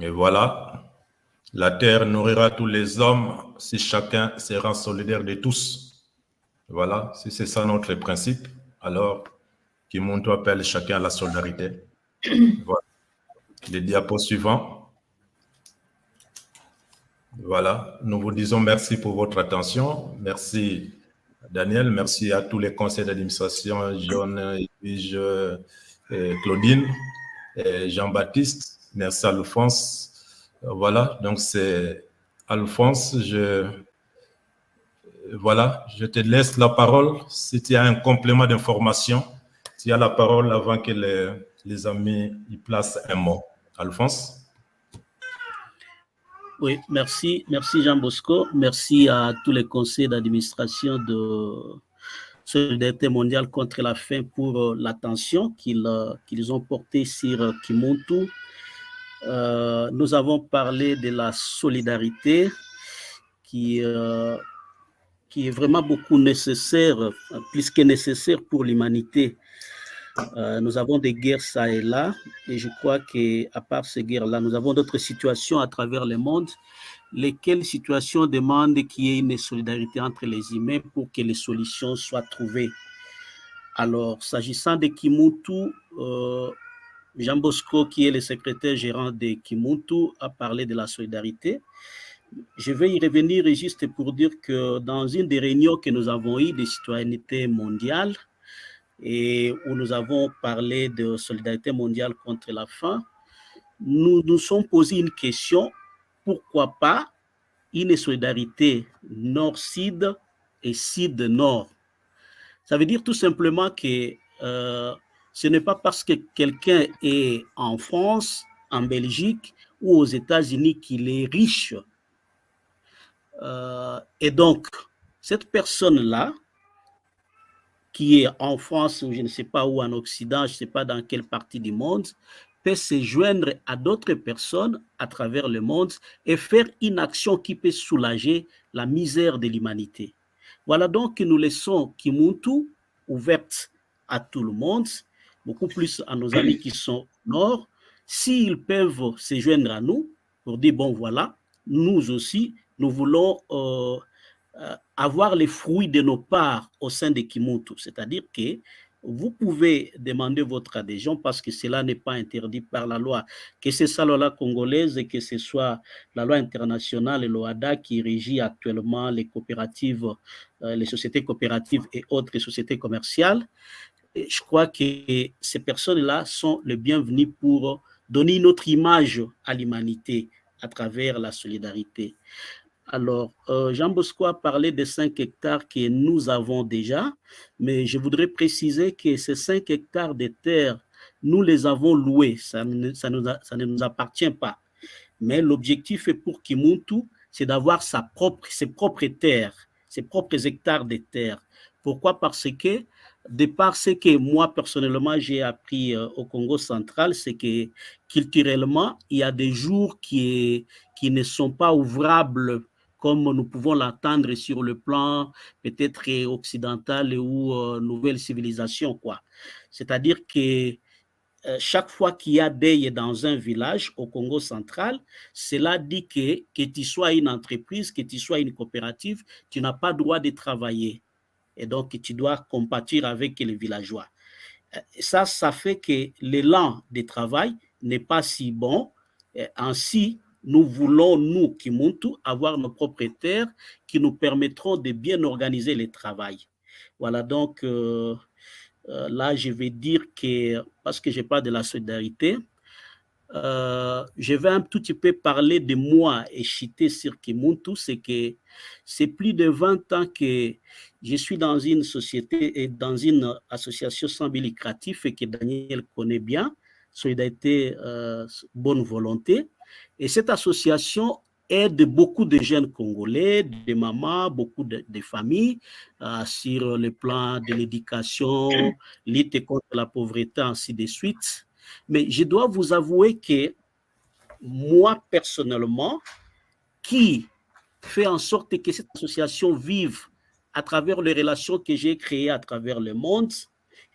Et voilà, la terre nourrira tous les hommes si chacun se rend solidaire de tous. Voilà, si c'est ça notre principe, alors Kimuntu appelle chacun à la solidarité. Voilà. Les diapos suivants. Voilà, nous vous disons merci pour votre attention. Merci Daniel, merci à tous les conseils d'administration, John, Edwige, Claudine, et Jean-Baptiste. Merci Alphonse. Voilà, donc c'est Alphonse, voilà, je te laisse la parole. Si tu as un complément d'information, tu as la parole avant que les amis y placent un mot. Alphonse? Oui, merci Jean Bosco. Merci à tous les conseils d'administration de Solidarité mondiale contre la faim pour l'attention qu'ils ont portée sur Kimuntu. Nous avons parlé de la solidarité qui est vraiment beaucoup nécessaire, plus que nécessaire pour l'humanité. Nous avons des guerres ça et là, et je crois qu'à part ces guerres-là, nous avons d'autres situations à travers le monde, lesquelles situations demandent qu'il y ait une solidarité entre les humains pour que les solutions soient trouvées. Alors, s'agissant de Kimuntu, Jean Bosco, qui est le secrétaire gérant de Kimuntu, a parlé de la solidarité. Je vais y revenir juste pour dire que dans une des réunions que nous avons eues de citoyenneté mondiale, et où nous avons parlé de solidarité mondiale contre la faim, nous nous sommes posé une question, pourquoi pas une solidarité nord-sud et sud-nord? Ça veut dire tout simplement que ce n'est pas parce que quelqu'un est en France, en Belgique ou aux États-Unis qu'il est riche. Et donc, cette personne-là, qui est en France ou je ne sais pas où en Occident, je ne sais pas dans quelle partie du monde, peut se joindre à d'autres personnes à travers le monde et faire une action qui peut soulager la misère de l'humanité. Voilà donc que nous laissons Kimuntu ouverte à tout le monde, beaucoup plus à nos amis qui sont au nord, s'ils peuvent se joindre à nous pour dire, bon voilà, nous aussi, nous voulons avoir les fruits de nos parts au sein de Kimuntu. C'est-à-dire que vous pouvez demander votre adhésion parce que cela n'est pas interdit par la loi, que ce soit la loi congolaise et que ce soit la loi internationale, l'OADA, qui régit actuellement les coopératives, les sociétés coopératives et autres sociétés commerciales. Et je crois que ces personnes-là sont les bienvenues pour donner une autre image à l'humanité à travers la solidarité. Alors, Jean Bosco a parlé des 5 hectares que nous avons déjà, mais je voudrais préciser que ces 5 hectares de terre, nous les avons loués, ça ne nous appartient pas. Mais l'objectif est pour Kimuntu, c'est d'avoir ses propres terres, ses propres hectares de terre. Pourquoi? Parce que, de par ce que moi, personnellement, j'ai appris au Congo central, c'est que culturellement, il y a des jours qui ne sont pas ouvrables comme nous pouvons l'attendre sur le plan peut-être occidental ou nouvelle civilisation, quoi. C'est-à-dire que chaque fois qu'il y a deuil dans un village au Congo central, cela dit que tu sois une entreprise, que tu sois une coopérative, tu n'as pas le droit de travailler. Et donc, tu dois compatir avec les villageois. Ça fait que l'élan de travail n'est pas si bon. Ainsi, nous voulons, nous, Kimuntu, avoir nos propres terres qui nous permettront de bien organiser le travail. Voilà, donc là, je vais dire que, parce que je parle de la solidarité, je vais un tout petit peu parler de moi et chiter sur Kimuntu, c'est que c'est plus de 20 ans que je suis dans une société et dans une association sans but lucratif et que Daniel connaît bien, Solidarité Bonne Volonté. Et cette association aide beaucoup de jeunes Congolais, des mamans, beaucoup de familles sur le plan de l'éducation, lutte contre la pauvreté, ainsi de suite. Mais je dois vous avouer que moi, personnellement, qui fait en sorte que cette association vive à travers les relations que j'ai créées à travers le monde,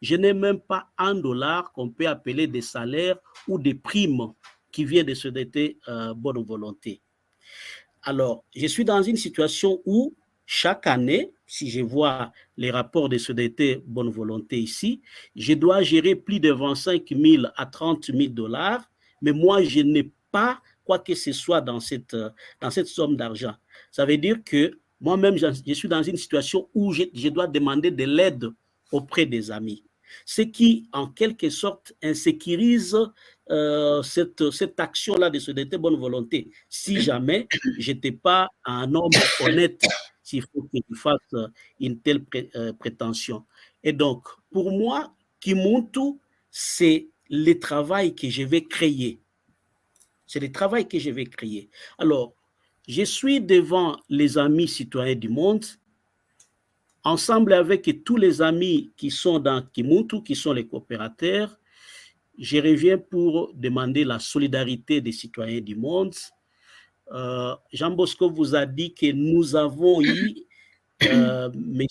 je n'ai même pas $1 qu'on peut appeler des salaires ou des primes qui vient de SODT Bonne Volonté. Alors, je suis dans une situation où chaque année, si je vois les rapports de SODT Bonne Volonté ici, je dois gérer plus de 25 000 à 30 000 $, mais moi, je n'ai pas quoi que ce soit dans cette somme d'argent. Ça veut dire que moi-même, je suis dans une situation où je dois demander de l'aide auprès des amis. Ce qui, en quelque sorte, insécurise cette action-là de SODT Bonne Volonté. Si jamais je n'étais pas un homme honnête, s'il faut que je fasse une telle prétention. Et donc, pour moi, Kimuntu, c'est le travail que je vais créer. C'est le travail que je vais créer. Alors, je suis devant les amis citoyens du monde, ensemble avec tous les amis qui sont dans Kimuntu, qui sont les coopérateurs. Je reviens pour demander la solidarité des citoyens du monde. Jean Bosco vous a dit que nous avons eu M.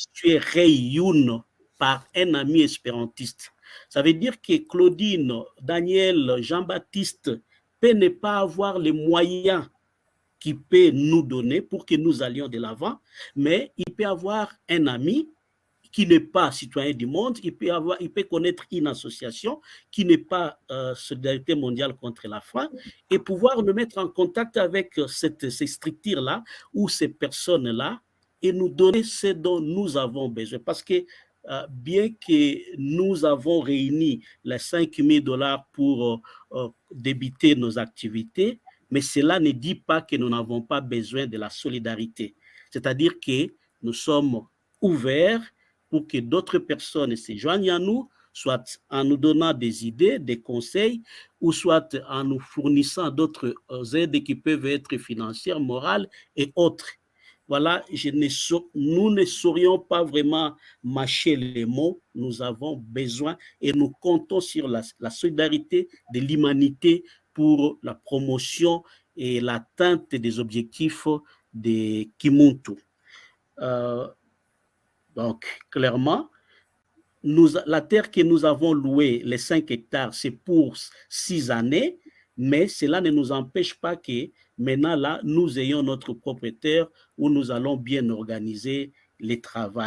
Ray Youn par un ami espérantiste. Ça veut dire que Claudine, Daniel, Jean-Baptiste peut ne pas avoir les moyens qu'il peut nous donner pour que nous allions de l'avant, mais il peut avoir un ami qui n'est pas citoyen du monde, il peut connaître une association qui n'est pas Solidarité mondiale contre la faim et pouvoir nous mettre en contact avec ces structures-là ou ces personnes-là et nous donner ce dont nous avons besoin. Parce que bien que nous avons réuni les 5 000 $ pour débiter nos activités, mais cela ne dit pas que nous n'avons pas besoin de la solidarité. C'est-à-dire que nous sommes ouverts pour que d'autres personnes se joignent à nous, soit en nous donnant des idées, des conseils, ou soit en nous fournissant d'autres aides qui peuvent être financières, morales et autres. Voilà, nous ne saurions pas vraiment mâcher les mots. Nous avons besoin et nous comptons sur la solidarité de l'humanité pour la promotion et l'atteinte des objectifs de Kimuntu. Donc, clairement, la terre que nous avons louée, les 5 hectares, c'est pour 6 années, mais cela ne nous empêche pas que maintenant, là, nous ayons notre propre terre où nous allons bien organiser les travaux.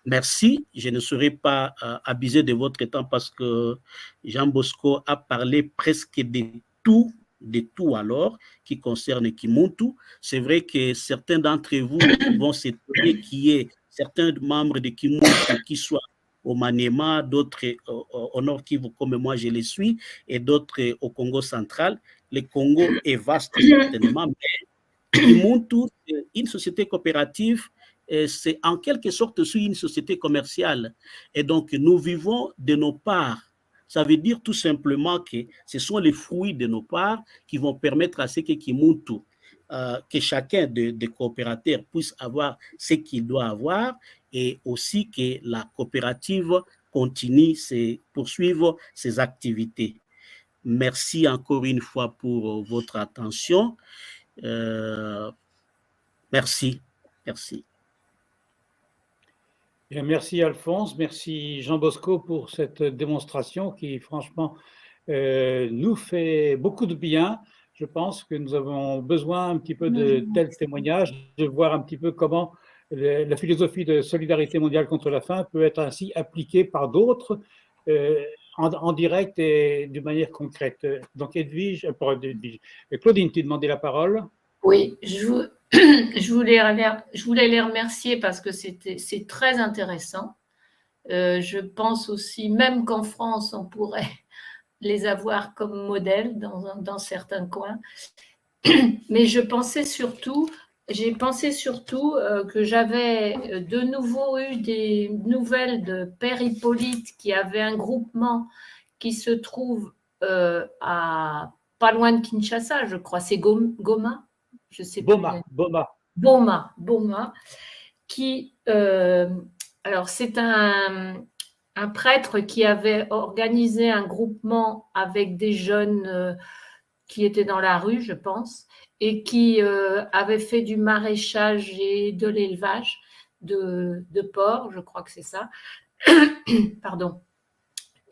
Merci, je ne serai pas abusé de votre temps parce que Jean Bosco a parlé presque de tout alors qui concerne Kimuntu. C'est vrai que certains d'entre vous vont s'étonner qu'il y ait certains membres de Kimuntu qui soient au Maniema, d'autres au Nord Kivu comme moi je les suis, et d'autres au Congo central. Le Congo est vaste certainement, mais Kimuntu, c'est une société coopérative, c'est en quelque sorte aussi une société commerciale. Et donc, nous vivons de nos parts. Ça veut dire tout simplement que ce sont les fruits de nos parts qui vont permettre à ce que Kimuntu, que chacun des coopérateurs puisse avoir ce qu'il doit avoir et aussi que la coopérative continue poursuivre ses activités. Merci encore une fois pour votre attention. Merci. Merci. Bien, merci Alphonse, merci Jean Bosco pour cette démonstration qui franchement nous fait beaucoup de bien. Je pense que nous avons besoin un petit peu de tels témoignages, de voir un petit peu comment la philosophie de solidarité mondiale contre la faim peut être ainsi appliquée par d'autres en direct et de manière concrète. Donc Edwige, Claudine, tu demandais la parole. Oui, je voulais les remercier parce que c'est très intéressant. Je pense aussi, même qu'en France, on pourrait les avoir comme modèle dans certains coins. Mais j'ai pensé surtout que j'avais de nouveau eu des nouvelles de Père Hippolyte qui avait un groupement qui se trouve pas loin de Kinshasa, je crois, c'est Goma. Je sais Boma, qui, alors c'est un prêtre qui avait organisé un groupement avec des jeunes qui étaient dans la rue, je pense, et qui avait fait du maraîchage et de l'élevage de porcs, je crois que c'est ça. Pardon.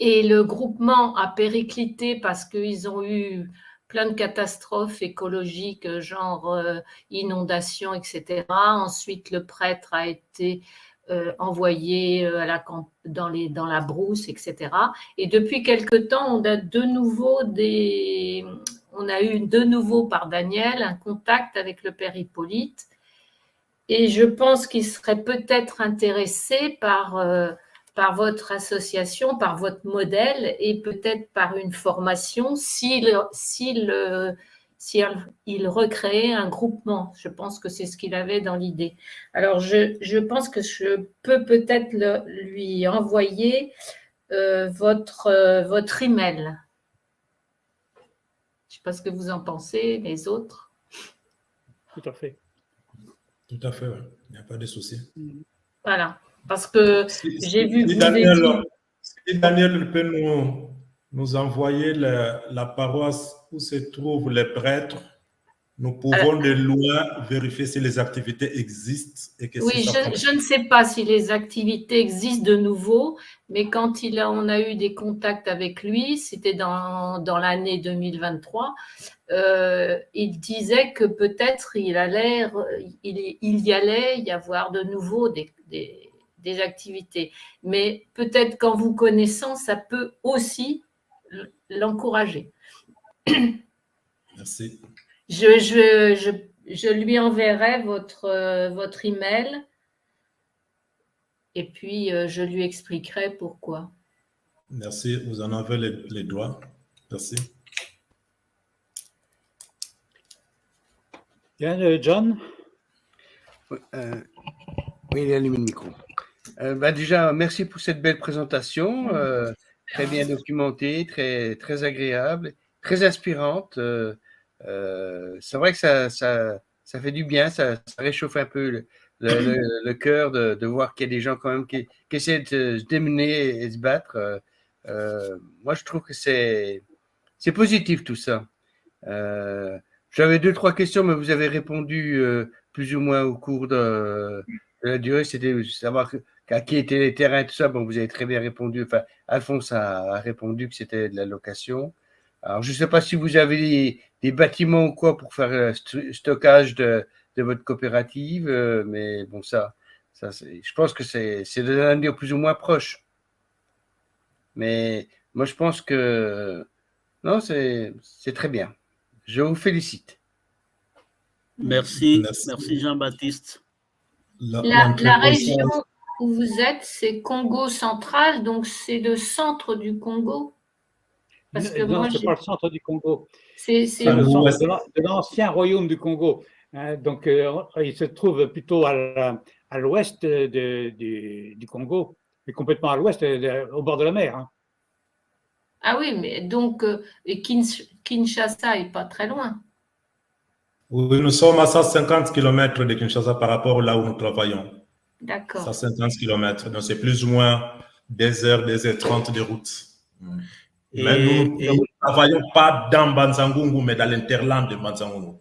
Et le groupement a périclité parce qu'ils ont eu plein de catastrophes écologiques, genre inondations, etc. Ensuite, le prêtre a été envoyé dans la brousse, etc. Et depuis quelque temps, on a eu de nouveau par Daniel un contact avec le père Hippolyte. Et je pense qu'il serait peut-être intéressé par votre association, par votre modèle et peut-être par une formation s'il recréait un groupement. Je pense que c'est ce qu'il avait dans l'idée. Alors, je pense que je peux peut-être lui envoyer votre email. Je ne sais pas ce que vous en pensez, les autres. Tout à fait. Tout à fait, ouais. Il n'y a pas de souci. Voilà. Parce que j'ai vu que si Daniel peut nous envoyer la paroisse où se trouvent les prêtres, nous pouvons de loin vérifier si les activités existent. Et que oui, je ne sais pas si les activités existent de nouveau, mais quand on a eu des contacts avec lui, c'était dans l'année 2023, il disait que peut-être il y allait y avoir de nouveau des activités. Mais peut-être qu'en vous connaissant, ça peut aussi l'encourager. Merci. Je lui enverrai votre email et puis je lui expliquerai pourquoi. Merci. Vous en avez les droits. Merci. Bien, John? Oui, il a allumé le micro. Déjà, merci pour cette belle présentation, très bien documentée, très, très agréable, très inspirante. C'est vrai que ça fait du bien, ça réchauffe un peu le cœur de voir qu'il y a des gens quand même qui essaient de se démener et se battre. Moi, je trouve que c'est positif tout ça. J'avais 2-3 questions, mais vous avez répondu plus ou moins au cours de la durée. C'était savoir à qui étaient les terrains et tout ça. Bon, vous avez très bien répondu. Enfin, Alphonse a répondu que c'était de la location. Alors, je ne sais pas si vous avez des bâtiments ou quoi pour faire stockage de votre coopérative, mais bon, je pense que c'est de l'avenir plus ou moins proche. Mais moi, je pense que non, c'est très bien. Je vous félicite. Merci Jean-Baptiste. La région où vous êtes, c'est Congo central, donc c'est le centre du Congo. Parce que non, ce n'est pas le centre du Congo. C'est le centre de l'ancien royaume du Congo. Donc, il se trouve plutôt à l'ouest du Congo, et complètement à l'ouest, au bord de la mer. Ah oui, mais donc Kinshasa n'est pas très loin. Oui, nous sommes à 150 km de Kinshasa par rapport là où nous travaillons. D'accord. 150 km, donc c'est plus ou moins 2h30 de route. Mais nous ne travaillons pas dans Banzangungu, mais dans l'interland de Banzangungu.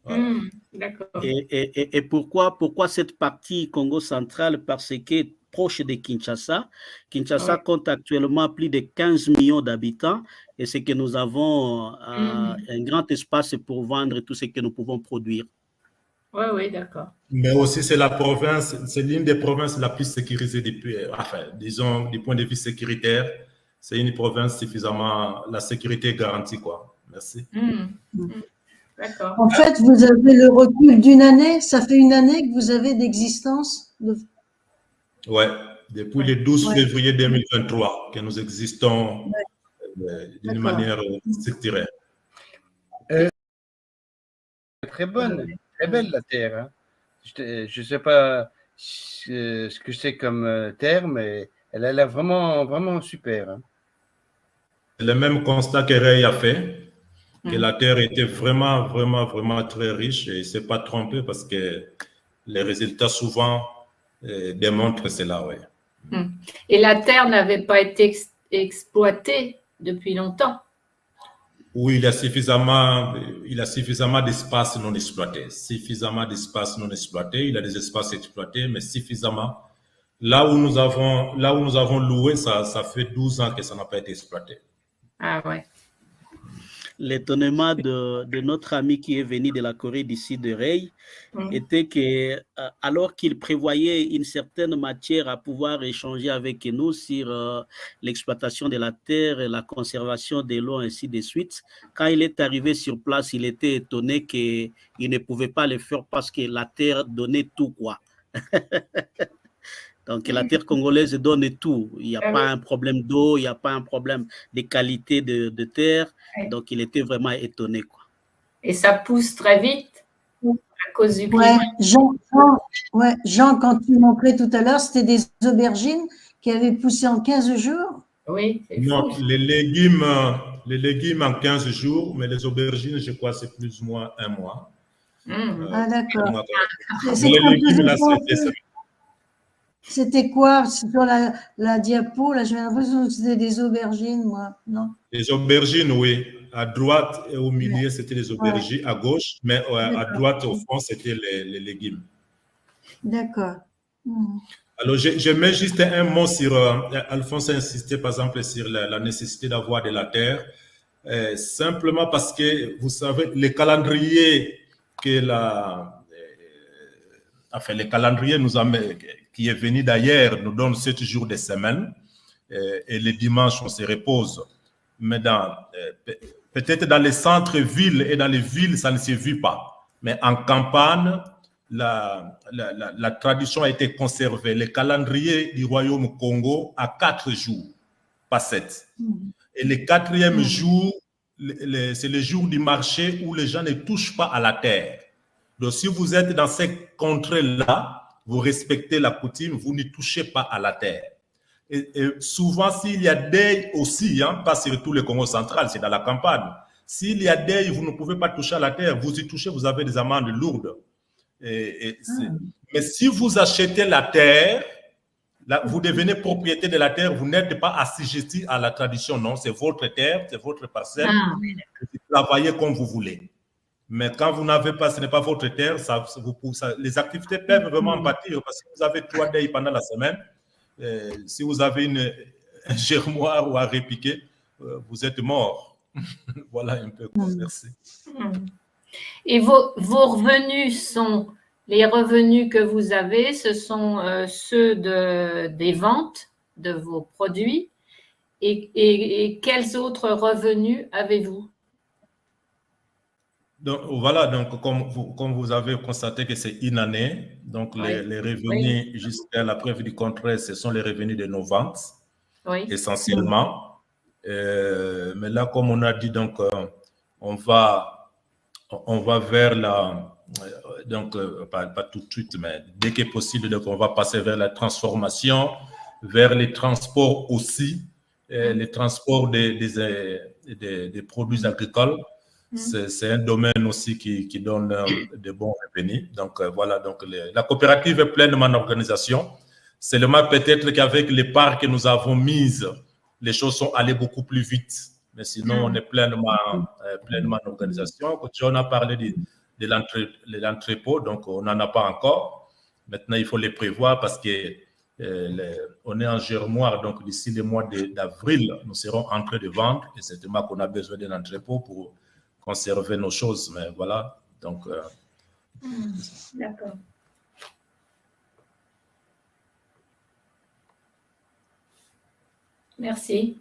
Voilà. D'accord. Et pourquoi cette partie Congo central? Parce que proche de Kinshasa. Kinshasa compte actuellement plus de 15 millions d'habitants et c'est que nous avons un grand espace pour vendre tout ce que nous pouvons produire. Oui, d'accord. Mais aussi, c'est la province, c'est l'une des provinces la plus sécurisée disons, du point de vue sécuritaire. C'est une province suffisamment, la sécurité est garantie, quoi. Merci. D'accord. En fait, vous avez le recul d'une année. Ça fait une année que vous avez d'existence. Oui, depuis le 12 février 2023 que nous existons d'une manière structurée. Très bonne, très belle la terre. Hein. Je ne sais pas ce que c'est comme terre, mais elle a l'air vraiment, vraiment super. Hein. C'est le même constat que Ray a fait, que la terre était vraiment, vraiment, vraiment très riche et il ne s'est pas trompé parce que les résultats souvent démontrent cela. Ouais. Et la terre n'avait pas été exploitée depuis longtemps. Oui, il y a suffisamment d'espace non exploité. Suffisamment d'espace non exploité. Il y a des espaces exploités, mais suffisamment Là où nous avons loué, ça fait 12 ans que ça n'a pas été exploité. Ah ouais. L'étonnement de notre ami qui est venu de la Corée d'ici de Rey était que, alors qu'il prévoyait une certaine matière à pouvoir échanger avec nous sur l'exploitation de la terre, la conservation de l'eau, ainsi de suite, quand il est arrivé sur place, il était étonné qu'il ne pouvait pas le faire parce que la terre donnait tout, quoi. Donc, la terre congolaise donne tout. Il n'y a pas un problème d'eau, il n'y a pas un problème de qualité de terre. Donc, il était vraiment étonné, quoi. Et ça pousse très vite à cause du climat. Jean, quand tu montrais tout à l'heure, c'était des aubergines qui avaient poussé en 15 jours? Oui, c'est Non, fou. les légumes en 15 jours, mais les aubergines, je crois, c'est plus ou moins un mois. D'accord. Les légumes, là, c'est... C'était quoi? Sur la diapo, là, j'avais l'impression que c'était des aubergines, moi, non? Les aubergines, oui. À droite et au milieu, c'était les aubergines. À gauche, mais à droite, au fond, c'était les légumes. D'accord. Alors, je mets juste un mot sur... Alphonse a insisté, par exemple, sur la nécessité d'avoir de la terre. Simplement parce que, vous savez, les calendriers le calendrier qui est venu d'ailleurs nous donne 7 jours de semaine et les dimanches, on se repose. Mais peut-être dans les centres-villes et dans les villes, ça ne se vit pas. Mais en campagne, la tradition a été conservée. Le calendrier du royaume Congo a 4 jours, pas 7. Et le 4e jour, c'est le jour du marché où les gens ne touchent pas à la terre. Donc, si vous êtes dans ces contrées-là, vous respectez la coutume, vous ne touchez pas à la terre. Et souvent, s'il y a deuil aussi, pas sur tout le Congo central, c'est dans la campagne. S'il y a deuil, vous ne pouvez pas toucher à la terre. Vous y touchez, vous avez des amendes lourdes. Mais si vous achetez la terre, là, vous devenez propriétaire de la terre, vous n'êtes pas assujetti à la tradition, non, c'est votre terre, c'est votre parcelle, vous travaillez comme vous voulez. Mais quand vous n'avez pas, ce n'est pas votre terre, les activités peuvent vraiment pâtir parce que vous avez 3 deuils pendant la semaine. Si vous avez un germoire ou à répiquer, vous êtes mort. Voilà un peu. Merci. Et vos revenus sont les revenus que vous avez, ce sont ceux des ventes de vos produits. Et quels autres revenus avez-vous? Donc, voilà, donc, comme vous avez constaté que c'est une année, donc les revenus jusqu'à la preuve du contraire, ce sont les revenus de nos ventes, essentiellement. Mais là, comme on a dit, donc, on va vers donc, pas tout de suite, mais dès que possible, donc, on va passer vers la transformation, vers les transports aussi, les transports des produits agricoles. C'est un domaine aussi qui donne de bons revenus. Donc, voilà, donc la coopérative est pleinement en organisation. Seulement, peut-être qu'avec les parts que nous avons mises, les choses sont allées beaucoup plus vite. Mais sinon, on est pleinement en organisation. John a parlé de l'entrepôt, donc on n'en a pas encore. Maintenant, il faut les prévoir parce que on est en germoire, donc d'ici le mois d'avril, nous serons en train de vendre et c'est vraiment qu'on a besoin d'un entrepôt pour conserver nos choses, mais voilà, donc... D'accord. Merci.